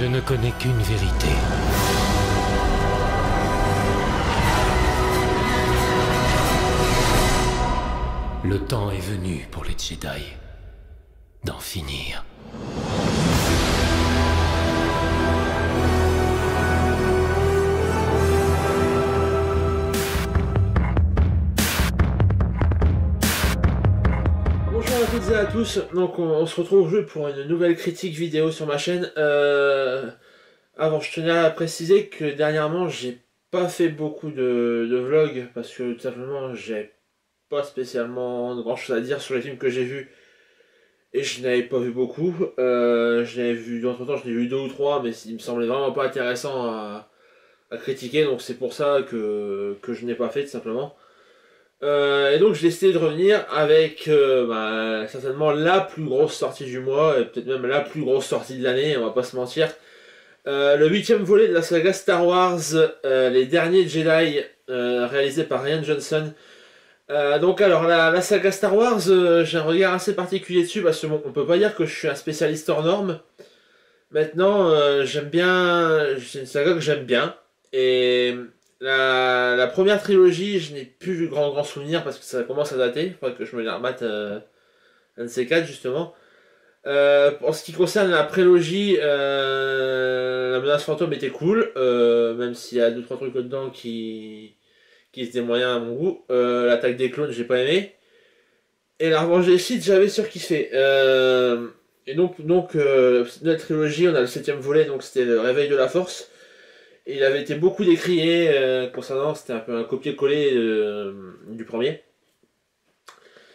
Je ne connais qu'une vérité. Le temps est venu pour les Jedi d'en finir. Bonjour à toutes et à tous, donc on se retrouve aujourd'hui pour une nouvelle critique vidéo sur ma chaîne. Avant, je tenais à préciser que dernièrement j'ai pas fait beaucoup de vlogs parce que tout simplement j'ai pas spécialement grand chose à dire sur les films que j'ai vus et je n'avais pas vu beaucoup. Je n'avais vu, entre temps j'en ai vu 2 ou 3, mais il me semblait vraiment pas intéressant à critiquer, donc c'est pour ça que je n'ai pas fait tout simplement. Et donc j'ai décidé de revenir avec certainement la plus grosse sortie du mois, et peut-être même la plus grosse sortie de l'année, on va pas se mentir. Le 8e volet de la saga Star Wars, Les Derniers Jedi, réalisé par Rian Johnson. Donc alors la saga Star Wars, j'ai un regard assez particulier dessus parce que bon, on peut pas dire que je suis un spécialiste hors norme. Maintenant, j'aime bien, c'est une saga que j'aime bien, et la première trilogie, je n'ai plus de grands souvenirs parce que ça commence à dater. Il faudrait que je me les remette un de ces quatre justement. En ce qui concerne la prélogie, la menace fantôme était cool, même s'il y a 2-3 trucs dedans qui étaient moyens à mon goût. L'attaque des clones, j'ai pas aimé. Et la revanche des Sith, j'avais surkiffé. Et donc notre trilogie, on a le 7e volet, donc c'était le réveil de la force. Et il avait été beaucoup décrié concernant, c'était un peu un copier-coller du premier.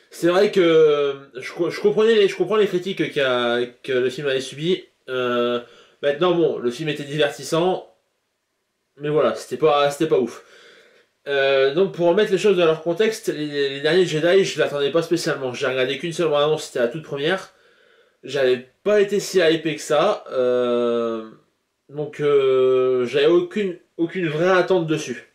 C'est vrai que je comprends les critiques que le film avait subi. Maintenant, bon, le film était divertissant, mais voilà, c'était pas ouf. Donc pour remettre les choses dans leur contexte, les derniers Jedi, je l'attendais pas spécialement. J'ai regardé qu'une seule bande-annonce, c'était la toute première. J'avais pas été si hypé que ça. Donc j'avais aucune vraie attente dessus.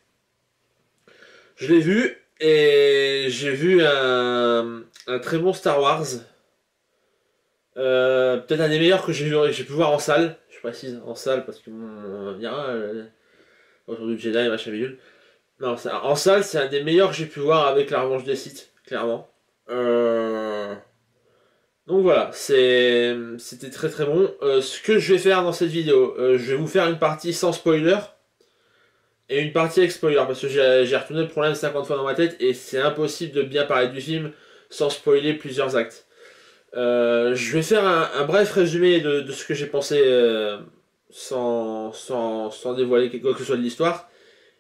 Je l'ai vu et j'ai vu un très bon Star Wars. Peut-être un des meilleurs que j'ai pu voir en salle. Je précise en salle parce que on va me dire autour du Jedi machin bidule. Non, en salle c'est un des meilleurs que j'ai pu voir avec la revanche des Sith, clairement. Donc voilà, c'était très très bon. Ce que je vais faire dans cette vidéo, je vais vous faire une partie sans spoiler et une partie avec spoiler, parce que j'ai retourné le problème 50 fois dans ma tête et c'est impossible de bien parler du film sans spoiler plusieurs actes. Je vais faire un bref résumé de ce que j'ai pensé sans dévoiler quoi que ce soit de l'histoire.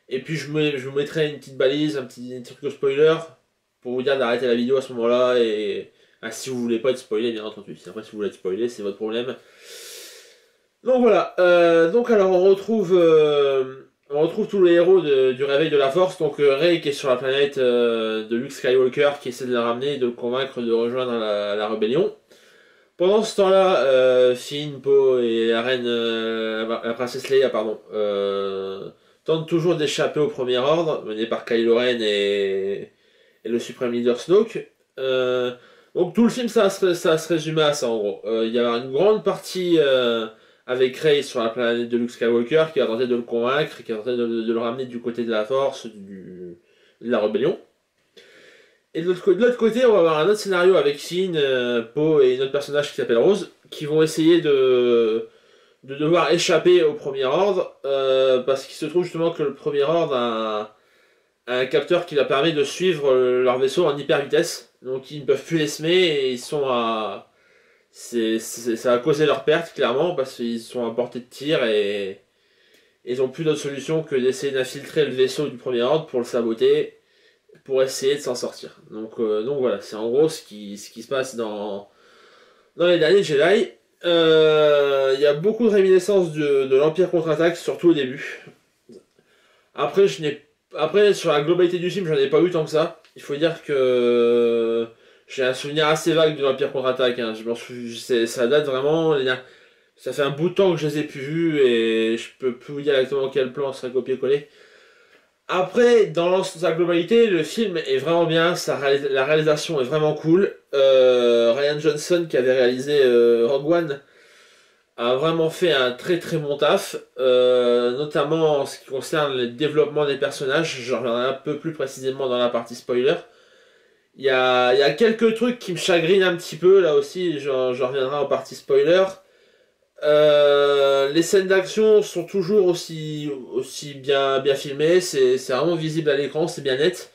Et puis je vous mettrai une petite balise, un petit truc de spoiler pour vous dire d'arrêter la vidéo à ce moment-là et... si vous voulez pas être spoilé, bien entendu. Après, si vous voulez être spoilé, c'est votre problème. Donc voilà. Donc alors, on retrouve tous les héros du réveil de la Force. Donc Rey qui est sur la planète de Luke Skywalker, qui essaie de le ramener et de le convaincre de rejoindre la rébellion. Pendant ce temps-là, Finn, Poe et la reine, la princesse Leia, pardon, tentent toujours d'échapper au Premier Ordre, mené par Kylo Ren et le suprême leader Snoke. Donc tout le film ça se résumait à ça en gros. Il y a une grande partie avec Rey sur la planète de Luke Skywalker qui va tenter de le convaincre, qui va tenter de le ramener du côté de la force, de la rébellion. Et de l'autre côté on va avoir un autre scénario avec Finn, Poe et notre personnage qui s'appelle Rose, qui vont essayer de devoir échapper au Premier Ordre, parce qu'il se trouve justement que le Premier Ordre a un capteur qui leur permet de suivre leur vaisseau en hyper vitesse. Donc ils ne peuvent plus les semer et ils sont à... ça a causé leur perte clairement parce qu'ils sont à portée de tir et ils n'ont plus d'autre solution que d'essayer d'infiltrer le vaisseau du Premier Ordre pour le saboter, pour essayer de s'en sortir. Donc voilà, c'est en gros ce qui se passe dans les derniers Jedi. Il y a beaucoup de réminiscences de l'Empire contre-attaque, surtout au début. Après, sur la globalité du film, j'en ai pas eu tant que ça. Il faut dire que j'ai un souvenir assez vague de l'Empire contre-attaque. Hein. Ça date vraiment. Ça fait un bout de temps que je les ai plus vus et je peux plus vous dire exactement quel plan serait copié-collé. Après, dans sa globalité, le film est vraiment bien. La réalisation est vraiment cool. Rian Johnson, qui avait réalisé Rogue One, a vraiment fait un très très bon taf, notamment en ce qui concerne le développement des personnages. Je reviendrai un peu plus précisément dans la partie spoiler. Il y a quelques trucs qui me chagrinent un petit peu, là aussi, j'en reviendrai en partie spoiler. Les scènes d'action sont toujours aussi bien filmées, c'est vraiment visible à l'écran, c'est bien net.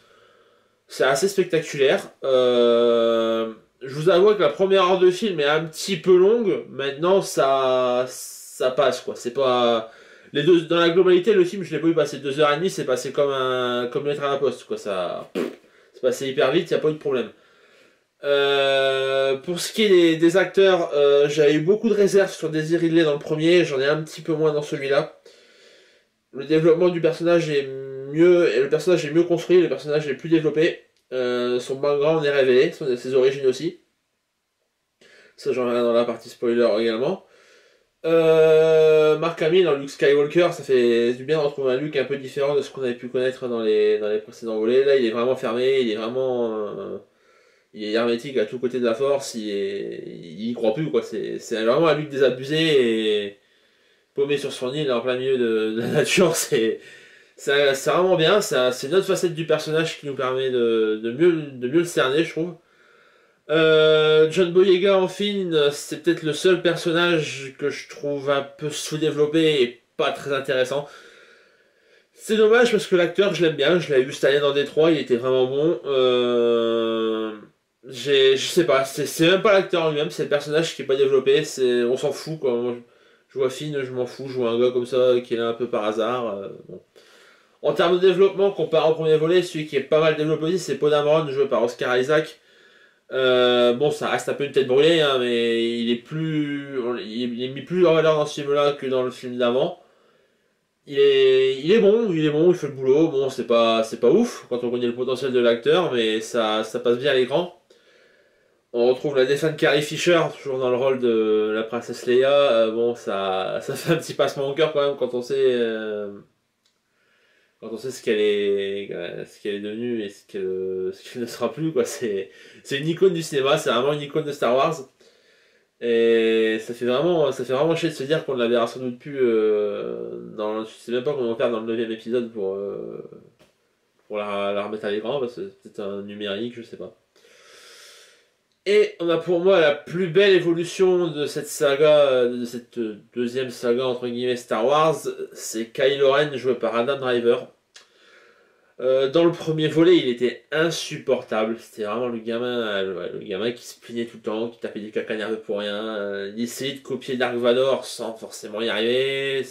C'est assez spectaculaire. Je vous avoue que la première heure de film est un petit peu longue. Maintenant, ça passe, quoi. C'est pas... Les deux, dans la globalité, le film, je l'ai pas vu passer 2h30, c'est passé comme lettre à la poste, quoi. C'est passé hyper vite, y a pas eu de problème. Pour ce qui est des acteurs, j'avais eu beaucoup de réserves sur Daisy Ridley dans le premier, j'en ai un petit peu moins dans celui-là. Le développement du personnage est mieux, et le personnage est mieux construit, le personnage est plus développé. Son background est révélé, ses origines aussi. Ça, j'en reviens dans la partie spoiler également. Mark Hamill en Luke Skywalker, ça fait du bien de retrouver un Luke un peu différent de ce qu'on avait pu connaître dans les précédents volets. Là, il est vraiment fermé, il est hermétique à tous côtés de la Force, il y croit plus, quoi. C'est vraiment un Luke désabusé et paumé sur son île en plein milieu de la nature. C'est vraiment bien, c'est une autre facette du personnage qui nous permet de mieux le cerner, je trouve. John Boyega en Finn, c'est peut-être le seul personnage que je trouve un peu sous-développé et pas très intéressant. C'est dommage parce que l'acteur, je l'aime bien, je l'avais vu cette année dans Détroit, il était vraiment bon. Je sais pas, c'est même pas l'acteur lui-même, c'est le personnage qui est pas développé, on s'en fout quoi. Moi, je vois Finn, je m'en fous, je vois un gars comme ça qui est là un peu par hasard. Bon. En termes de développement, comparé au premier volet, celui qui est pas mal développé aussi, c'est Poe Dameron, joué par Oscar Isaac. Bon, ça reste un peu une tête brûlée, hein, mais il est mis plus en valeur dans ce film-là que dans le film d'avant. Il est bon, il fait le boulot. Bon, c'est pas ouf quand on connaît le potentiel de l'acteur, mais ça passe bien à l'écran. On retrouve la défunte Carrie Fisher, toujours dans le rôle de la princesse Leia. Bon, ça fait un petit passement au cœur quand même quand on sait ce qu'elle est devenue et ce qu'elle ne sera plus, quoi. C'est une icône du cinéma, c'est vraiment une icône de Star Wars. Et ça fait vraiment chier de se dire qu'on ne la verra sans doute plus je sais même pas comment faire dans le 9ème épisode pour la remettre à l'écran, parce que c'est peut-être un numérique, je sais pas. Et on a pour moi la plus belle évolution de cette saga, de cette deuxième saga entre guillemets Star Wars, c'est Kylo Ren joué par Adam Driver. Dans le premier volet, il était insupportable. C'était vraiment le gamin qui se plaignait tout le temps, qui tapait des caca nerveux pour rien. Il essayait de copier Dark Vador sans forcément y arriver.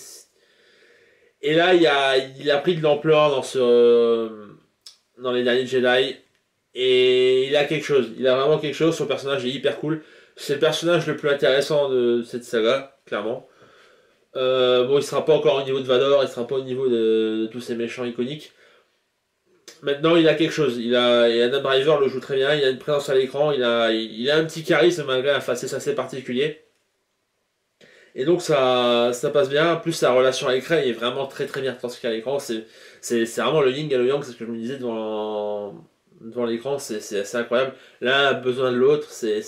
Et là, il a pris de l'ampleur dans les derniers Jedi. Et il a quelque chose. Il a vraiment quelque chose. Son personnage est hyper cool. C'est le personnage le plus intéressant de cette saga, clairement. Bon, il sera pas encore au niveau de Vador, il sera pas au niveau de tous ces méchants iconiques. Maintenant, il a quelque chose. Et Adam Driver le joue très bien. Il a une présence à l'écran. Il a un petit charisme malgré un faciès assez particulier. Et donc ça passe bien. En plus, sa relation avec Rey est vraiment très très bien transcrite à l'écran. C'est vraiment le yin et le yang. C'est ce que je me disais devant l'écran. C'est assez incroyable. L'un a besoin de l'autre. C'est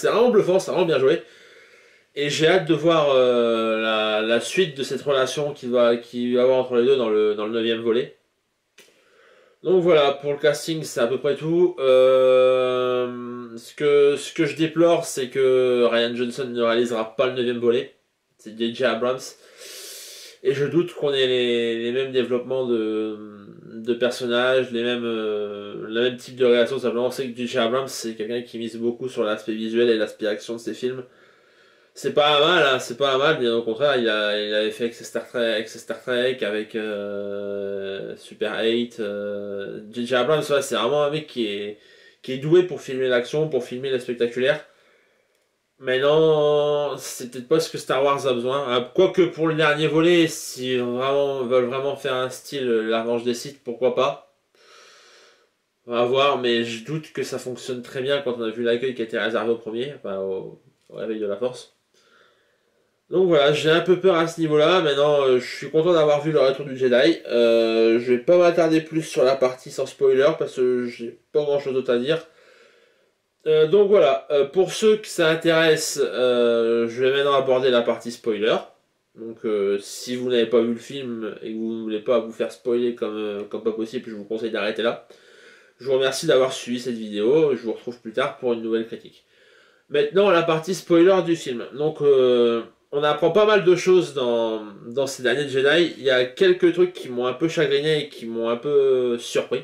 vraiment bluffant. C'est vraiment bien joué. Et j'ai hâte de voir la suite de cette relation qu'il va y avoir entre les deux dans le 9ème volet. Donc voilà, pour le casting, c'est à peu près tout. Ce que je déplore, c'est que Rian Johnson ne réalisera pas le 9ème volet. C'est J.J. Abrams. Et je doute qu'on ait les mêmes développements de personnages, le même type de réaction. Simplement, on sait que J.J. Abrams, c'est quelqu'un qui mise beaucoup sur l'aspect visuel et l'aspect action de ses films. C'est pas mal, hein, c'est pas mal, bien au contraire, il avait fait avec ses Star Trek, avec Super 8. J.J. Abrams, ouais, c'est vraiment un mec qui est doué pour filmer l'action, pour filmer le spectaculaire. Mais non, c'est peut-être pas ce que Star Wars a besoin. Quoique pour le dernier volet, si veulent vraiment faire un style La Revanche des Sith, pourquoi pas. On va voir, mais je doute que ça fonctionne très bien quand on a vu l'accueil qui a été réservé au premier, enfin au réveil de la Force. Donc voilà, j'ai un peu peur à ce niveau-là. Maintenant, je suis content d'avoir vu le retour du Jedi. Je vais pas m'attarder plus sur la partie sans spoiler parce que j'ai pas grand-chose d'autre à dire. Donc voilà, pour ceux que ça intéresse, je vais maintenant aborder la partie spoiler. Donc si vous n'avez pas vu le film et que vous ne voulez pas vous faire spoiler comme pas possible, je vous conseille d'arrêter là. Je vous remercie d'avoir suivi cette vidéo, je vous retrouve plus tard pour une nouvelle critique. Maintenant la partie spoiler du film. Donc on apprend pas mal de choses dans ces derniers Jedi. Il y a quelques trucs qui m'ont un peu chagriné et qui m'ont un peu surpris.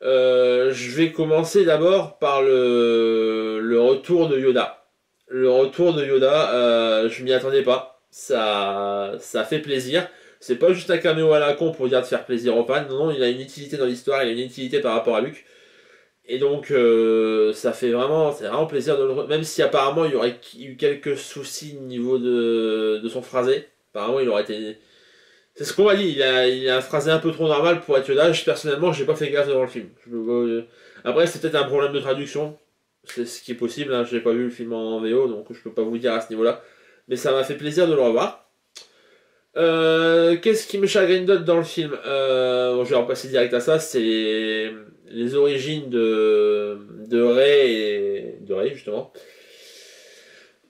Je vais commencer d'abord par le retour de Yoda. Le retour de Yoda, je m'y attendais pas. Ça fait plaisir. C'est pas juste un caméo à la con pour dire de faire plaisir aux fans. Non, non, il a une utilité dans l'histoire, il a une utilité par rapport à Luke. Et donc, c'est vraiment plaisir de le. Même si apparemment il y aurait eu quelques soucis au niveau de son phrasé. Apparemment, il aurait été. C'est ce qu'on m'a dit, il a un phrasé un peu trop normal pour être Yoda. Personnellement, j'ai pas fait gaffe devant le film. Après, c'est peut-être un problème de traduction. C'est ce qui est possible, hein. J'ai pas vu le film en VO, donc je peux pas vous dire à ce niveau-là. Mais ça m'a fait plaisir de le revoir. Qu'est-ce qui me chagrine d'autre dans le film? Bon, je vais en passer direct à ça, c'est les origines de Rey et de Rey justement.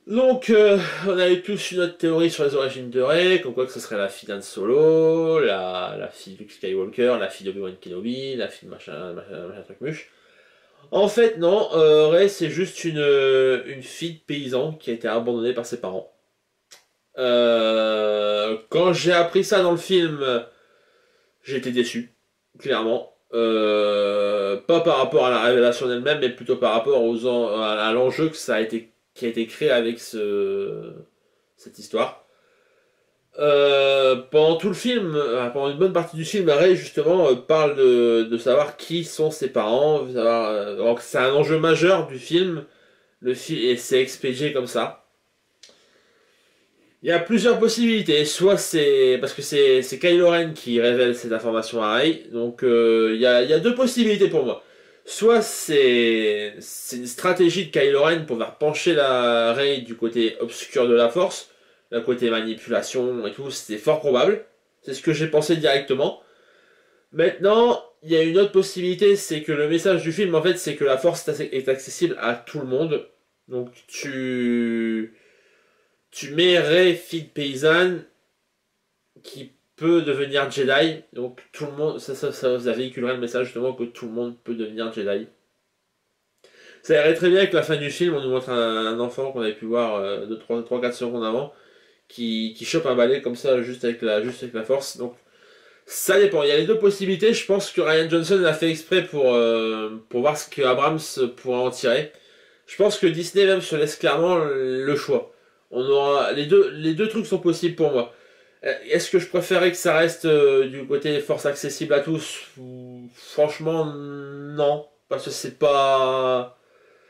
Donc, on a eu tous une autre théorie sur les origines de Rey, comme quoi que ce serait la fille d'Han Solo, la fille de Luke Skywalker, la fille d'Obi-Wan Kenobi, la fille de machin truc muche. En fait, non, Rey c'est juste une fille de paysan qui a été abandonnée par ses parents. Quand j'ai appris ça dans le film, j'ai été déçu, clairement. Pas par rapport à la révélation elle-même, mais plutôt par rapport à l'enjeu qui a été créé avec cette histoire. Pendant tout le film, pendant une bonne partie du film, Rey justement parle de savoir qui sont ses parents, alors que c'est un enjeu majeur du film, et c'est expédié comme ça. Il y a plusieurs possibilités. Soit c'est parce que c'est Kylo Ren qui révèle cette information à Rey. Donc il y a deux possibilités pour moi. Soit c'est une stratégie de Kylo Ren pour faire pencher la Rey du côté obscur de la Force, le côté manipulation et tout. C'est fort probable. C'est ce que j'ai pensé directement. Maintenant, il y a une autre possibilité, c'est que le message du film, en fait, c'est que la Force est accessible à tout le monde. Donc tu mets Rey, fille de paysanne, qui peut devenir Jedi. Donc tout le monde, ça véhiculerait le message justement que tout le monde peut devenir Jedi. Ça irait très bien avec la fin du film, on nous montre un enfant qu'on avait pu voir 3-4 secondes avant, qui chope un balai comme ça juste avec la force. Donc ça dépend, il y a les deux possibilités. Je pense que Rian Johnson l'a fait exprès pour voir ce que Abrams pourrait en tirer. Je pense que Disney même se laisse clairement le choix. On aura les deux trucs sont possibles pour moi. Est-ce que je préférais que ça reste du côté force accessible à tous? Franchement, non. Parce que c'est pas.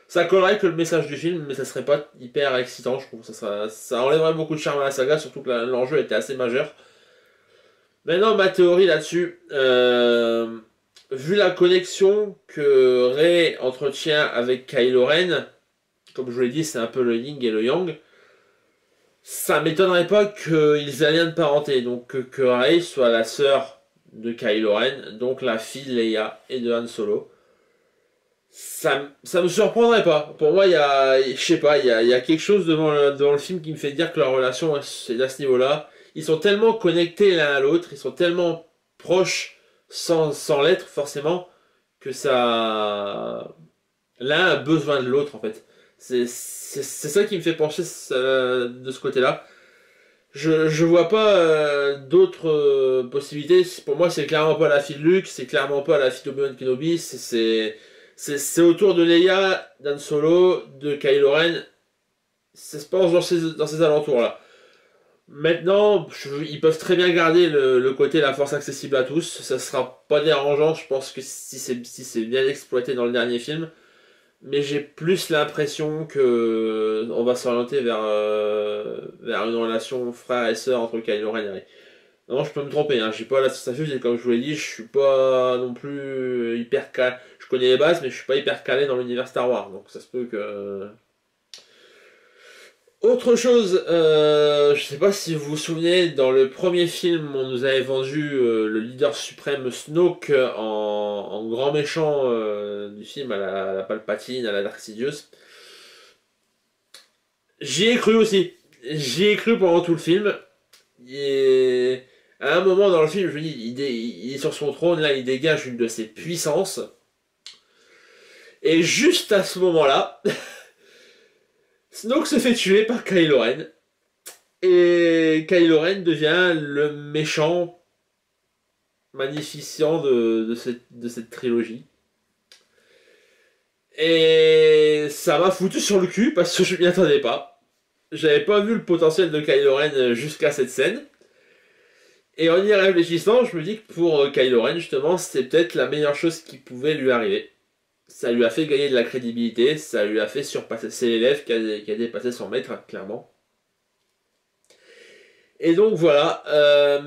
Ça collerait que le message du film, mais ça serait pas hyper excitant, je trouve. Ça enlèverait beaucoup de charme à la saga, surtout que l'enjeu était assez majeur. Maintenant, ma théorie là-dessus. Vu la connexion que Rey entretient avec Kylo Ren, comme je vous l'ai dit, c'est un peu le yin et le yang. Ça m'étonnerait pas qu'ils aient un lien de parenté, donc que Rey soit la sœur de Kylo Ren, donc la fille de Leia et de Han Solo. Ça me surprendrait pas. Pour moi, je sais pas, il y a quelque chose devant le film qui me fait dire que leur relation est à ce niveau-là. Ils sont tellement connectés l'un à l'autre, ils sont tellement proches sans l'être forcément, que l'un a besoin de l'autre en fait. C'est ça qui me fait pencher de ce côté-là. Je vois pas d'autres possibilités. Pour moi, c'est clairement pas la fille de Luke, c'est clairement pas la fille d'Obi-Wan Kenobi. C'est autour de Leia, d'Han Solo, de Kylo Ren. Ça se pense dans ces alentours-là. Maintenant, ils peuvent très bien garder le côté la force accessible à tous. Ça sera pas dérangeant, je pense que si c'est bien exploité dans le dernier film. Mais j'ai plus l'impression que on va s'orienter vers une relation frère et sœur entre Kylo Ren et Rey. Non, je peux me tromper, hein. J'ai pas la science infuse et comme je vous l'ai dit, je suis pas non plus hyper calé. Je connais les bases, mais je suis pas hyper calé dans l'univers Star Wars, donc ça se peut que. Autre chose, je sais pas si vous vous souvenez, dans le premier film, on nous avait vendu le leader suprême Snoke en grand méchant du film, à la Palpatine, à la Dark Sidious. J'y ai cru aussi. J'y ai cru pendant tout le film. Et à un moment dans le film, je me dis, il est sur son trône, là, il dégage une de ses puissances. Et juste à ce moment-là, Snoke se fait tuer par Kylo Ren. Et Kylo Ren devient le méchant magnificent de cette trilogie. Et ça m'a foutu sur le cul parce que je m'y attendais pas. J'avais pas vu le potentiel de Kylo Ren jusqu'à cette scène. Et en y réfléchissant, je me dis que pour Kylo Ren, justement, c'était peut-être la meilleure chose qui pouvait lui arriver. Ça lui a fait gagner de la crédibilité, ça lui a fait surpasser ses élèves qui a dépassé son maître, clairement. Et donc voilà,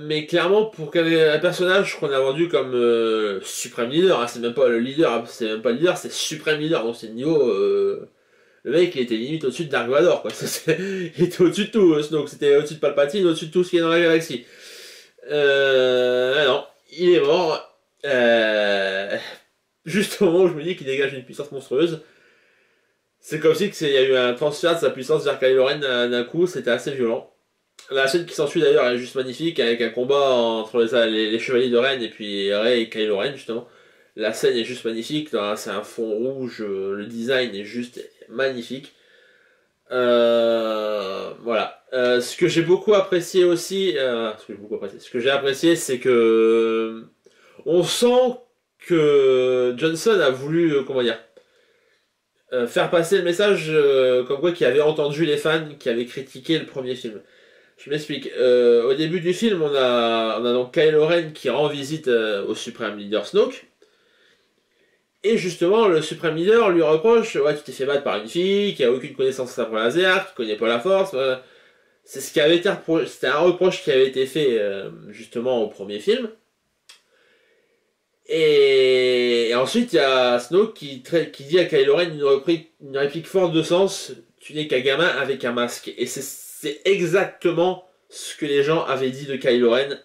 mais clairement pour un personnage qu'on a vendu comme suprême leader, hein, c'est même pas le leader, hein, c'est même pas le leader, c'est suprême leader, donc c'est le niveau... le mec il était limite au-dessus de Dark Vador, quoi. Il était au-dessus de tout, donc c'était au-dessus de Palpatine, au-dessus de tout ce qui est dans la galaxie. Non, il est mort. Juste au moment où je me dis qu'il dégage une puissance monstrueuse. C'est comme si il y a eu un transfert de sa puissance vers Kylo Ren d'un coup, c'était assez violent. La scène qui s'ensuit d'ailleurs est juste magnifique, avec un combat entre les chevaliers de Ren et puis Rey et Kylo Ren justement. La scène est juste magnifique, c'est un fond rouge, le design est juste magnifique. Voilà. Ce que j'ai beaucoup apprécié aussi, ce que j'ai apprécié, c'est que on sent que Johnson a voulu, comment dire, faire passer le message comme quoi qu'il avait entendu les fans qui avaient critiqué le premier film. Je m'explique. Au début du film, on a donc Kylo Ren qui rend visite au Supreme Leader Snoke. Et justement, le Supreme Leader lui reproche, ouais, tu t'es fait battre par une fille qui a aucune connaissance de sabre laser, qui connaît pas la force. C'est ce qui avait été c'était un reproche qui avait été fait justement au premier film. Et ensuite, il y a Snoke qui dit à Kylo Ren une réplique forte de sens, tu n'es qu'un gamin avec un masque. Et c'est exactement ce que les gens avaient dit de Kylo Ren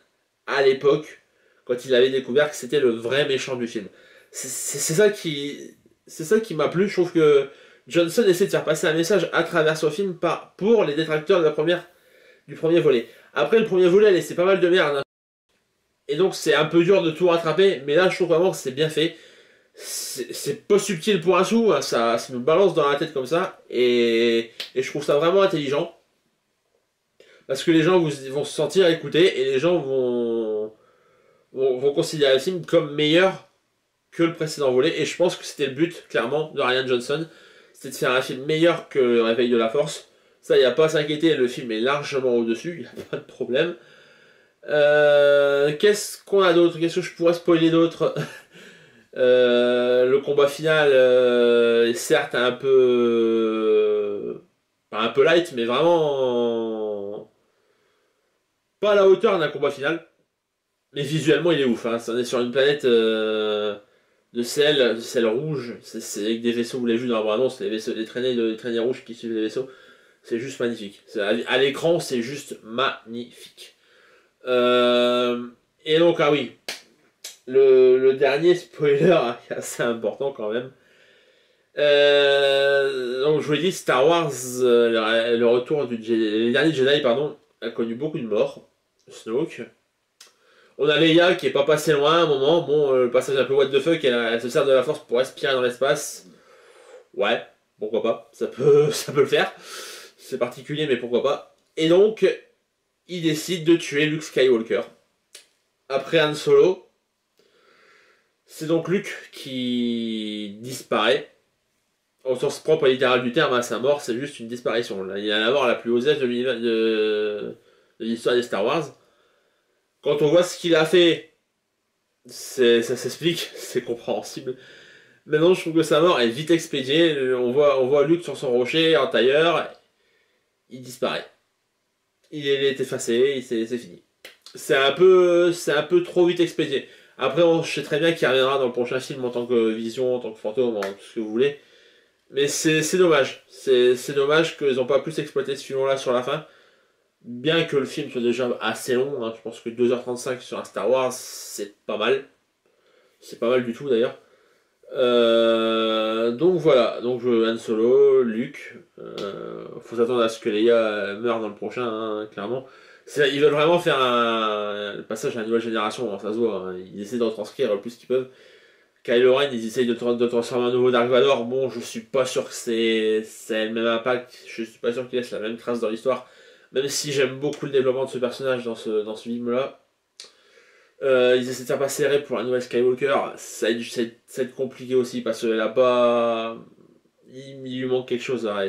à l'époque, quand ils avaient découvert que c'était le vrai méchant du film. C'est ça qui m'a plu. Je trouve que Johnson essaie de faire passer un message à travers son film pour les détracteurs du premier volet. Après, le premier volet, c'est pas mal de merde, hein. Et donc, c'est un peu dur de tout rattraper. Mais là, je trouve vraiment que c'est bien fait. C'est pas subtil pour un sou, hein, ça me balance dans la tête comme ça. Et je trouve ça vraiment intelligent. Parce que les gens vont se sentir écoutés et les gens vont considérer le film comme meilleur que le précédent volet. Et je pense que c'était le but, clairement, de Rian Johnson. C'était de faire un film meilleur que Le Réveil de la Force. Ça, il n'y a pas à s'inquiéter, le film est largement au-dessus, il n'y a pas de problème. Qu'est-ce qu'on a d'autre? Qu'est-ce que je pourrais spoiler d'autre? Le combat final est certes pas un peu light, mais vraiment pas à la hauteur d'un combat final. Mais visuellement, il est ouf, hein. On est sur une planète de sel rouge. C'est avec des vaisseaux, vous l'avez vu dans la bande-annonce, les traînées rouges qui suivent les vaisseaux. C'est juste magnifique. À l'écran, c'est juste magnifique. Et donc, ah oui, le dernier spoiler est assez important quand même. Donc, je vous l'ai dit, Star Wars, le retour les derniers Jedi, pardon, a connu beaucoup de morts. Snoke. On a Leia qui est pas passé loin à un moment. Bon, le passage un peu what the fuck, elle se sert de la force pour respirer dans l'espace. Ouais, pourquoi pas. Ça peut le faire. C'est particulier, mais pourquoi pas. Et donc, il décide de tuer Luke Skywalker. Après Han Solo, c'est donc Luke qui disparaît. Au sens propre et littéral du terme, à sa mort, c'est juste une disparition. Il a la mort la plus osée de l'histoire des Star Wars. Quand on voit ce qu'il a fait, ça s'explique, c'est compréhensible. Maintenant, je trouve que sa mort est vite expédiée. On voit Luke sur son rocher en tailleur, il disparaît. Il est effacé, c'est fini. C'est un peu trop vite expédié. Après, je sais très bien qu'il reviendra dans le prochain film en tant que Vision, en tant que fantôme, en tout ce que vous voulez. Mais c'est dommage. C'est dommage qu'ils n'ont pas pu s'exploiter ce film-là sur la fin. Bien que le film soit déjà assez long, hein, je pense que 2h35 sur un Star Wars, c'est pas mal. C'est pas mal du tout d'ailleurs. Donc voilà, donc Han Solo, Luke, faut s'attendre à ce que Leia meure dans le prochain, hein, clairement. Ils veulent vraiment faire le passage à la nouvelle génération, hein, ça se voit, hein. Ils essaient de retranscrire le plus qu'ils peuvent. Kylo Ren, ils essayent de transformer un nouveau Dark Vador. Bon, je suis pas sûr que c'est le même impact, je suis pas sûr qu'il laisse la même trace dans l'histoire, même si j'aime beaucoup le développement de ce personnage dans ce film-là. Ils essaient de faire passer Rey pour la nouvelle Skywalker, ça va être compliqué aussi parce que là-bas, il lui manque quelque chose. Là,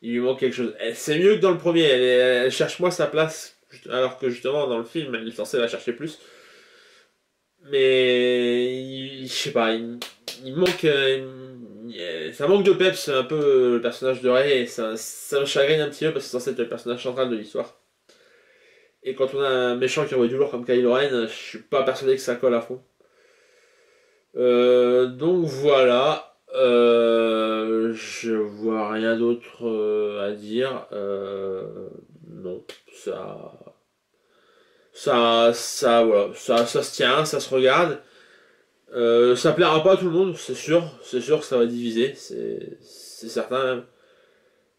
il lui manque quelque chose. C'est mieux que dans le premier, elle cherche moins sa place, alors que justement dans le film, elle est censée la chercher plus. Mais je sais pas, il manque. Ça manque de peps un peu le personnage de Rey, et ça me chagrine un petit peu parce que c'est censé être le personnage central de l'histoire. Et quand on a un méchant qui envoie du lourd comme Kylo Ren, je suis pas persuadé que ça colle à fond. Donc voilà. Je vois rien d'autre à dire. Non, voilà, ça se tient, ça se regarde. Ça plaira pas à tout le monde, c'est sûr. C'est sûr que ça va diviser, c'est certain.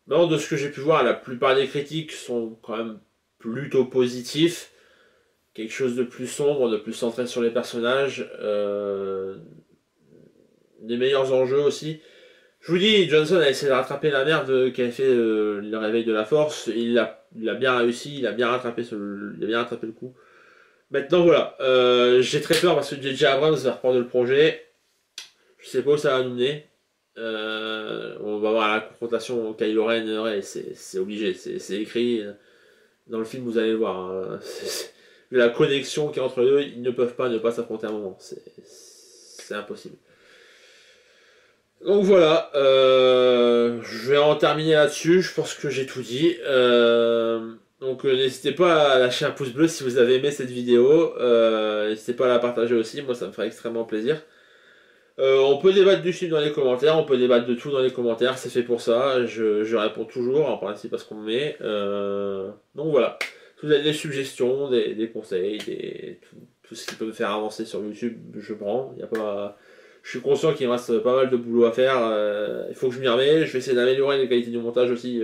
Mais de ce que j'ai pu voir, la plupart des critiques sont quand même plutôt positifs. Quelque chose de plus sombre, de plus centré sur les personnages. Des meilleurs enjeux aussi. Je vous dis, Johnson a essayé de rattraper la merde qu'avait fait le réveil de la force. Il a bien réussi, il a bien rattrapé le coup. Maintenant voilà, j'ai très peur parce que J.J. Abrams va reprendre le projet. Je sais pas où ça va nous mener. On va voir la confrontation Kylo Ren, ouais, c'est obligé, c'est écrit. Dans le film, vous allez le voir. Hein. La connexion qui est entre eux, ils ne peuvent pas ne pas s'affronter à un moment. C'est impossible. Donc voilà, je vais en terminer là-dessus. Je pense que j'ai tout dit. Donc n'hésitez pas à lâcher un pouce bleu si vous avez aimé cette vidéo. N'hésitez pas à la partager aussi, moi ça me ferait extrêmement plaisir. On peut débattre du film dans les commentaires, on peut débattre de tout dans les commentaires, c'est fait pour ça, je réponds toujours, en principe à ce qu'on me met. Donc voilà, si vous avez des suggestions, des conseils, tout ce qui peut me faire avancer sur YouTube, je prends. Y a pas... Je suis conscient qu'il me reste pas mal de boulot à faire, il faut que je m'y remette, je vais essayer d'améliorer les qualités du montage aussi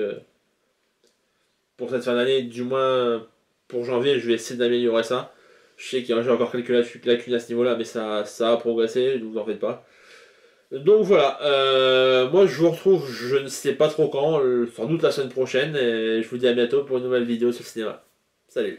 pour cette fin d'année, du moins pour janvier, je vais essayer d'améliorer ça. Je sais qu'il y a encore quelques lacunes à ce niveau-là, mais ça a progressé, ne vous en faites pas. Donc voilà, moi je vous retrouve, je ne sais pas trop quand, sans doute la semaine prochaine, et je vous dis à bientôt pour une nouvelle vidéo sur le cinéma. Salut!